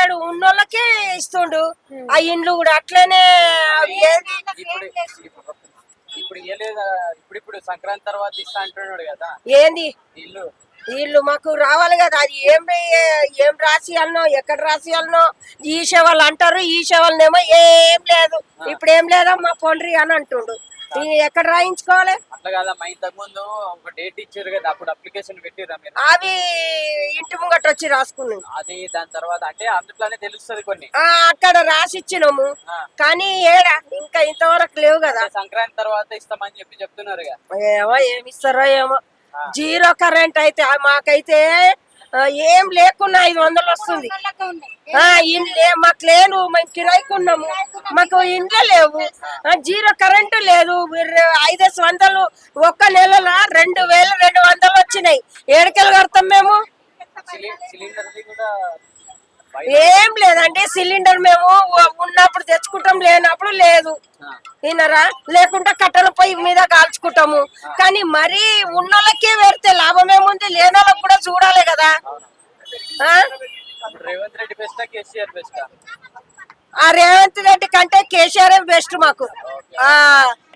ఇస్తాడు, ఉన్నోళ్ళకే ఇస్తుండు. ఆ ఇండ్లు కూడా అట్లనే ఏది ఇప్పుడు ఇయ్యలేదు. ఇప్పుడు సంక్రాంతి తర్వాత ఇస్తా అంటున్నాడు కదా ఏంది ఇల్లు. వీళ్ళు మాకు రావాలి కదా. అది ఏం రాసియాలనో ఎక్కడ రాసియాలనో ఈ సేవలు అంటారు, ఈ సేవలనేమో ఏం లేదు, ఇప్పుడు ఏం లేదా మా పొండ్రి అని అంటుండు. ఎక్కడ రాయించుకోవాలి? అట్లా కాదమ్మా, ఇంతకు ముందు ఒక డేట్ ఇచ్చారు కదా, అప్పుడు అప్లికేషన్ పెట్టిరా మీరు? అవి ఇంటి ముంగట వచ్చి రాసుకున్నాం. అది దాని తర్వాత అంటే అందులోనే తెలుస్తుంది కొన్ని. అక్కడ రాసిచ్చినాము కానీ ఏడా ఇంకా ఇంతవరకు లేవు కదా. సంక్రాంతి తర్వాత ఇస్తామని చెప్తున్నారు. ఏమో ఏమి ఇస్తారో ఏమో. జీరో కరెంట్ అయితే మాకైతే ఏం లేకున్నా 500 వస్తుంది. ఇండ్లే మాకు లేను, మేము కిరాయికున్నాము, మాకు ఇండ్లే లేవు. జీరో కరెంటు లేదు. 500 ఒక్క నెలలో 2200 వచ్చినాయి. ఏడుకెళ్ళి కడతాం మేము? ఏం లేదండి, సిలిండర్ మేము ఉన్నప్పుడు తెచ్చుకుంటాం, లేనప్పుడు లేదు. వినరా? లేకుంటే కట్టెల పొయ్యి మీద కాల్చుకుంటాము. కానీ మరీ ఉన్నోళ్ళకే పెడితే లాభం ఏముంది, లేనోళ్ళకి కూడా చూడాలి కదా. రేవంత్ రెడ్డి బెస్టా, కేసీఆర్ బెస్టా? ఆ రేవంత్ రెడ్డి కంటే కేసీఆర్ బెస్ట్ మాకు.